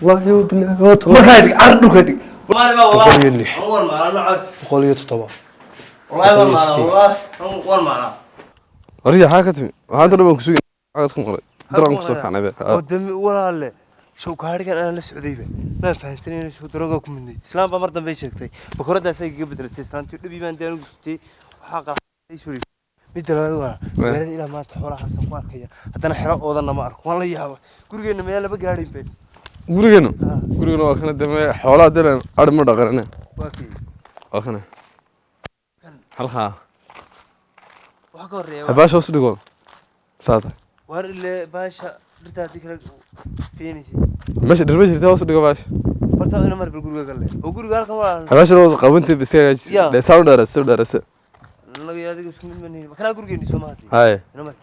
والله بالله مركادك عرض مركادك والله اللي أول ما أنا عايز قولي طبعا والله والله أول ما أنا ورجع حاجة هذا اللي بنكسوي حاجة تكون غلط درام كسوف عنا به قدامي ولا لا شو كهارك أنا لسه عديبة ما فهمتني شو دروجك مني إسلام بمرض بيشكتي بكرة ده سيجي بدرت إسلام تقولي بيبان دينو قصتي حاجة يسوري مثل هذا غير إلى ما تحول حسن قاركيا حتى أنا حرق وضعنا ما أرك والله يا كوري إنه ميلا بقارين بين gurigana waa kana dame xoolaha dilan ar ma dhaqarane waa kana halka waxa ka horeeya habaasha hoos dhigo saata war ile baasha dhirta dikra fiinisi meesha dhirma jirta hoos dhigo baasha horta ina mar guriga galle oo guriga halkan waa habaasha loo qabantay biska de sound darasa laga yaadiga isku mid maneen kana gurigeeni Soomaaliya hay ina mar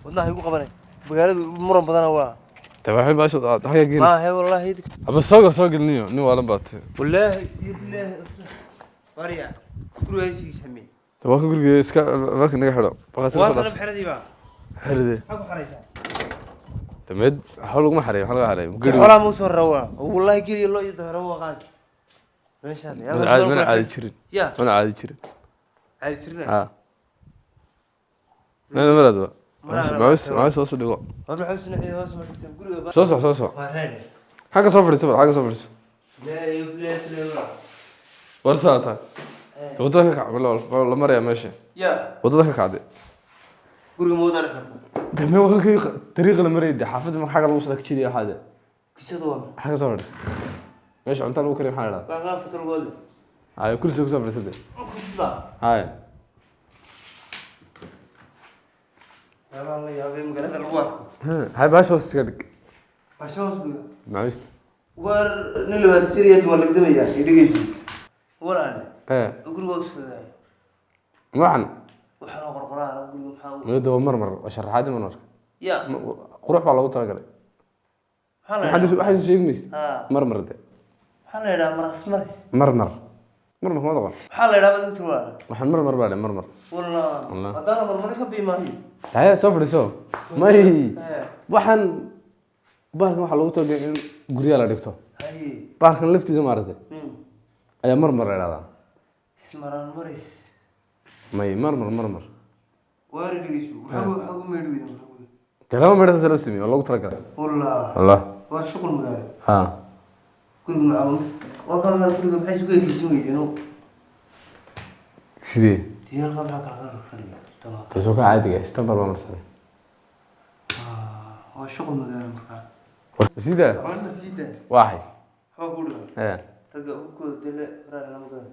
wadnaha igu qabanay magaaladu muran badan waa تبعي باشا حاجة جيل ما هي والله هيك أبى سوق النيو نيو على بات والله بالله وريا كل هاي شيء يسميه تبغى كل إسكا ما كنا حلو والله بحردي بقى حردي أبو حريصة تمد حلو ما حري حلو حري ولا مو صار روا والله يجي الله يظهر روا قاعد ما شاء الله أنا عادي شرين يا أنا عادي شرين عادي شرين أنا مراد ما وصل لقوا ما حسنا إيه وصل ما صوص حاجة صفر سبعة حاجة صفر لا يبلغ لا ورساتها وضعك ولا مرة ماشي يا وضعك عادي قولوا موضوع الحرب ده ما هو كي طريق المريض حافظ ما حاجة وصلك كذي يا حاجة كيسدوا حاجة صفر ماشي أنت لو كريم حاجة بقى فترة الوالد هاي كل شيء صفر سدة هاي يا بيم قالت الوالد هاي باش وصلك عشان أسوي معلش ور نلو هتشتري ولا قدامي يعني يدقيش ولا أنا ايه أقول وصل ما عن وحنا قرقرة أقول محاول يدو مرمر وشرحات من ورك يا قروح والله وطلع قلي واحد شيء يقميس مرمر ده حلا يا مرس مرمر ما ضغط حلا يا بدك تروح وحن مرمر بعد مرمر والله أنا مرمر كبي ما هي هاي سوف ما هي وحن بارك ما حلو تلقى قرية لا دكتور هاي بارك لفتي زمارته أي مرمر هذا اسمران مريس ما مرمر وارد يجيشو حقو ميدوي كلام مرة سلسمي والله ترى والله وشغل مدار ها كل معاون وكان هذا كله بحيث كل يسوي إنه سيدي تيار قبل كلا تمام تسوق عادي استمر ما مثلا وشغل مدار مكان سيدي أنا سيدي واحد حقول ايه تلقى كل تلا فرنا مكان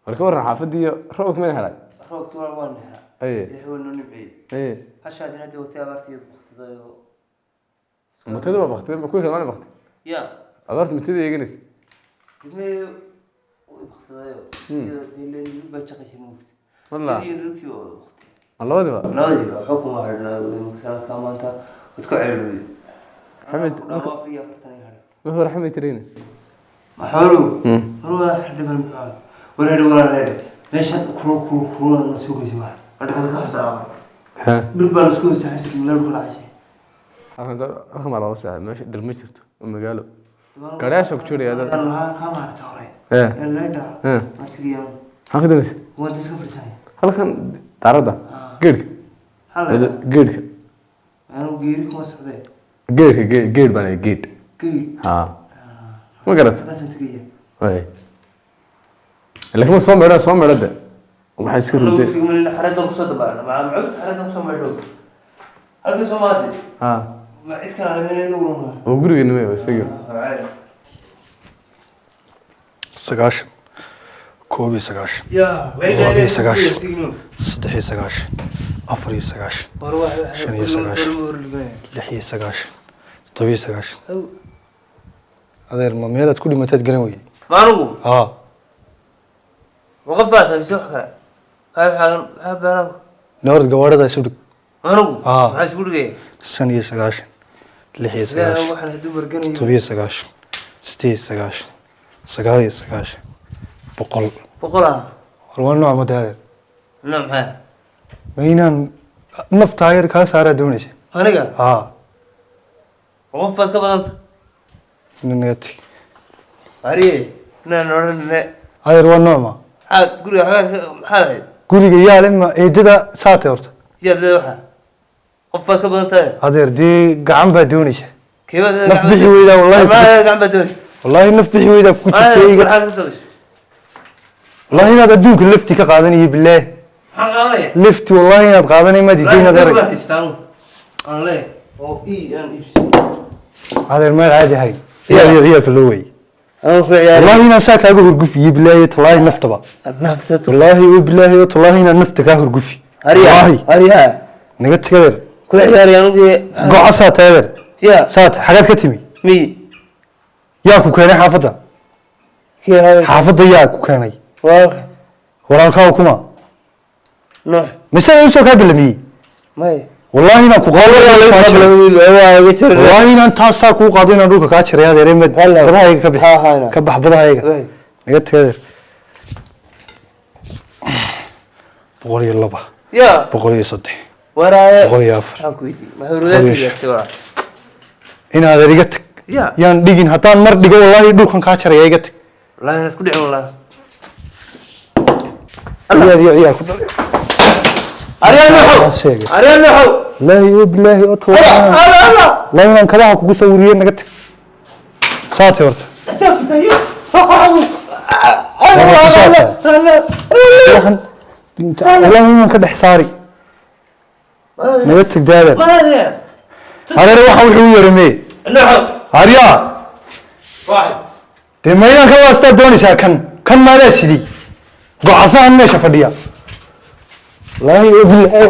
الكورة حافظي روك من هلا روك تورا وانا ايه اللي هو إنه نبعد ايه هالشهادة نادي وتابرتي بختي متى ما بختي ما كل كمان بختي يا أدرت متى يجنس كمية بختي اللي بتشقي سموت والله يركي الله ودي بقى لا دي حكم عرنا مثلا كمان أنت وتكعلوا حمد ما في فرتاني هذا ما هو رحمة ترينا حلو هو حد من هذا ولا ليش كرو نسوق زمان أنا كذا كذا ها نربى نسوق ساعات من لا نقول عشان أخم على وسع ماشي درمشت أم قالوا كراش وكشوري هذا الله كم على توري إيه لا دا ما تريان هاخذ ناس وأنت سافر سنة هلا كان تعرضه قيرك هلا قيرك أنا غيرك ما سافر قير بني قير كي ها ما قرأت بس أنت كي أي لكن صوم عرده وما حيصير لو ردي في من الحرد نقصه تبعنا مع معود حرد نقصه معلوم هل في صومالي ها ما عيد كان على من يقولون وقولي إنه ما يصير سقاش كوبي سقاش يا وابي سقاش صدحي سقاش أفري سقاش شنية سقاش لحية سقاش طوي سقاش هذا المميلات كل ما تتقنوي ما نقول ها وقفات بيسوي حكا هاي حاجة هاي بنا نورد قوارد يسودك ما نقول ها عايز تقول إيه شنية سقاش لحية سقاش لا واحد هدوم برجاني طوي سقاش ستي سقاش سقاري سقاش بقولها والله نوع متهذر نعم هاي وينان نفط تاير كاس على دونيش هنيجا ها qof baad ka badanta naga tag ariye naan oranne adeer waa noocma aad guriga maxaa ahayd guriga yaale ma eedada saatay horta yaad waxa qof baad ka badanta adeer dee gacan baa doonaysa keebad naf bixi weydaa wallahi gacan baa doonaysa wallahi naf bixi weydaa ku jirtay wallahi inaad adduunka lafti ka qaadanayo bilaahi maxaan qaadanaya lafti wallahi inaad qaadanay ma diidin adeer aan leeyahay oo aan iibsi adeer ma caadi ahayn yaa ka loo way aan ku ciyaar wallahi inaan saa kaaga hurgufiyo bilaahi talaahi naftaba nafta wallahi oo bilaahi talaahi inaan nafta kaa hurgufi ariya naga tagadeer ku ciyaar yaangu go'a saatadeer ya saat xagaad ka timi mi yaa ku keenay xaafadda xaafadda yaa ku keenay walaalkaa kuma no mise uu soo ka bilamiyay may wallahi inaan ku qaado wallahi inaan taasaa kuu qaado inaan dhulka kaa jiray adeer emed badahayga ka bix ka bax badahayga naga tagadeer 102 ya 103 waraaye 104 aan ku weydiin mahruudaadka inaad iga tag ya yaan dhigin haddaan mar dhigo wallahi dhulkan kaa jaraya iga tag wallahi isku dhicin wallahi yaa ku dhalay ariyan naxo laahi oo bilaahi oo tawaa la inaan kalaha kugu sawiriyo naga tag saatay horta waxaan dinta wallahi inaan ka dhex saari naga tag daadan areer waxa wuxuu yaramee arya dee ma inaan ka waastaa doonaysaa kan maadaa sidii go'asahan meesha fadhiya laahi oo bilaahi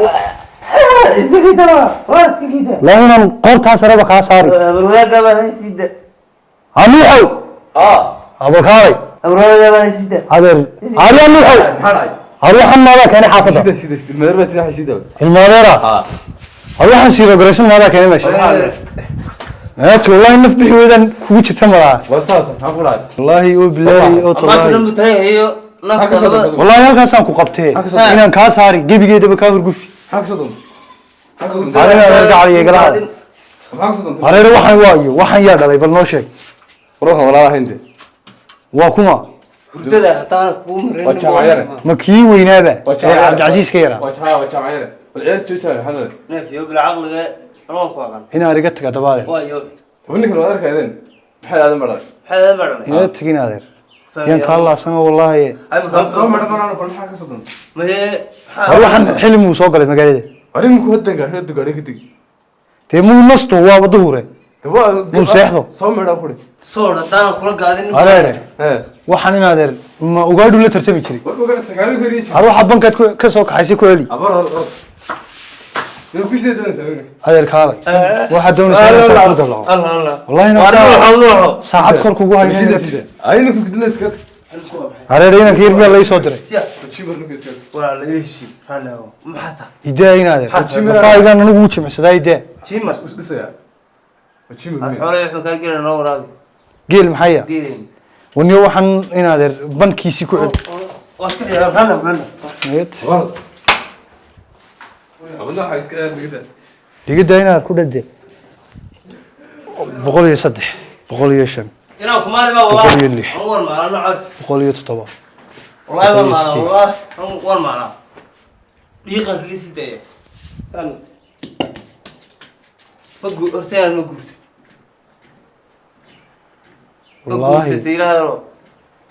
laahi inaan qoortaas araba kaa saari anuuxow abakaalay adeer arya anuuxow aruuxan maadaa keenay xaafadda ilmaadeera aruuxan siiro garashan maadaa keenay meesha maati wallahi naf bixi weydaan kugu jirta malaha wallahi oo bilaahi oo tallaahi wallahi halkaasaan ku qabtee inaan kaa saari gebigeedaba kaa hurgufi areere waxaan waayo waxaan yaa dhalay bal noo sheeg waa kuma ma kii weynaaba ee cabdicasiis ka yaraa inaad iga taga dabadeer inaad tagin adeer yaan kaa laasano wallahi waxaan xili muu soo galay magaalada dee muu nasto waaba duhure muu seexdo areere waxaan in adeer ma ugaadhu la tartami jiray waxa bankaad ka soo kaxaysay ku heli adeer kaalay waxaad doonaysaa ku dalaco wallahi saacad kor kugu hayna areere inanka yar miyaa lai soo diray idee in adeer faa'iidaan anigu u jimicsadaa idee geel maxaya waniyo waxaan in adeer bankiisii ku cel digida inaad ku dhade 103 105 inaan kumaali baa walaa war maana noocas 107 wallahi war maana wallahi war maana dhiiqa kaga sidaya tan magu hortaan ma guurtay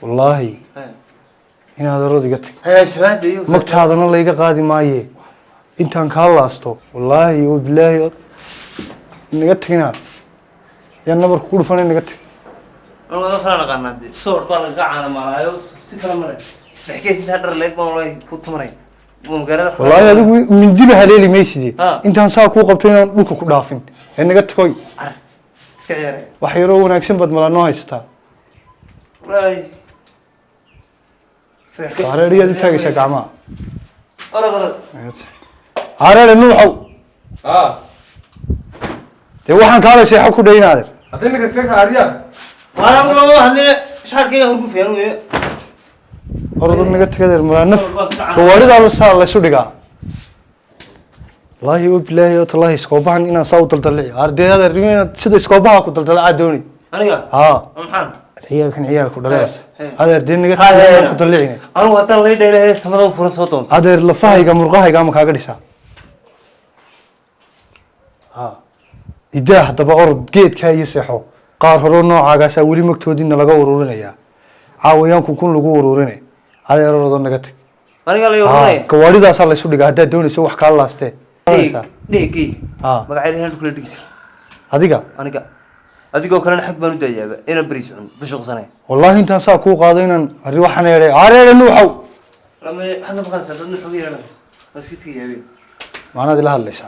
wallahi inaad orodiga tag hayaan jawaadayo magtaadana layga qaadi maaye intaan kaa laasto wallahi oo bilaahi naga tagina yaa nabar ku dhufan naga tag wada kala qanaad soor baa laga caana malaayo si kala maray isdhexgeys inta dhar leeg baa wallahi ku tumaray wallahi adigu mindiba haleeli maysidii intaan saa ku qabtay inaan dhulka ku dhaafin ee naga tagoy iska ciyaarey wax yar oo wanaagsan bad mala noo haystaa wallahi areeriyaad u taagaysaa gacmaha orod areere nuuxow dee waxaan kaala seexo ku dhaynaadeer haddii ninka iska kaariya waana ugu hadlay shaarkayga hurgu fiican weeye orod naga tagadeer mala naf gawaaridaa la saa la isu dhigaa والله وبالله والله اسكوبان إنا صوت الطلعي أردي هذا الرجال سيد اسكوبان كنت طلع عدوني aniga ها maxaan هي كان عيالك ودلاس إيه. هذا الدين نجت هذا كنت طلعيني anigu haddaan lay dheeray samada u furan soo doonto هذا اللفاهي مرقاهي قام كاغريسا ها إذا حتى بأرض جيت كاي يسحو قار هرو نوعا قاسا ولي مكتودين لغا ورورينيا عاويانكم كون لغو وروريني هذا يرادو نغتك aniga la yoranaya كواريداس الله يسو دغا هدا دونيسو wax ka laaste dhigii ها magacayna kula dhigis adiga aniga adigoo kalena xaq baan u dayaaba ina bariis cun bishaqsanay والله انت سا ku qaadaynan ari waxan yeelay areere nuuxow lama hada baqan sadad nuuxow yeelay askiti yaabay maana ila hadlaysa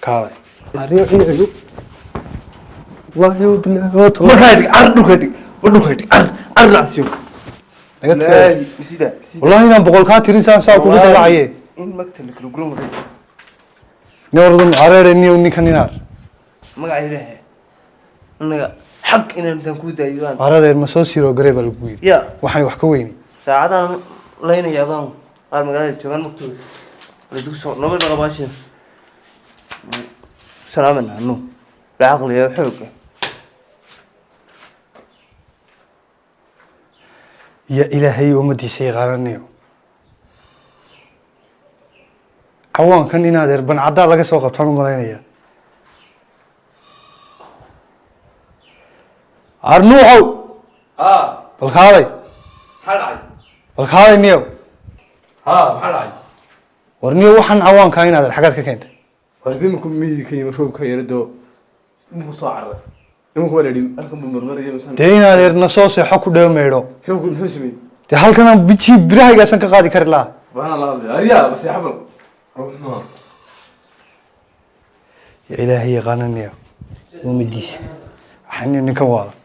kaalay ari ciidagu والله بالله markaad dhulka dhig ar nacsiyo laga tagay misida والله inaan boqol ka tirin saa ku dalacaye in magtal kala gurum نوردن areere niyo ninkan inaar magacayna aniga xaq inaan tan ku daayaan areere ma soo siro gareeb lagu yiri ya waxaan wax ka weyni saacadan leynaya baan qaar magaalada joogan magtooda la dugso nabad qabaashin salaamana no la aqliyo xoog يا إلهي ومدي سيغانيو عوان كان ينادر بن عدا لغا سو قبطان ملينيا ارنوحو بالخالي بالخالي نيو ورنيو waxan عوان كان ينادر حقاد ككنت wardimakum midi ka yima roobka yarado inuu soo carray nimanku wala dhim halkan marmaraya misan deena na soo seexo ku dheemeedo xoogu muxuu sameeyay de halkan bici birahayga ka qaadi kar laa bana la hadlay ariya bas yaxbal ruuxna يا إلهي غاننيو ومديس حني نكوالا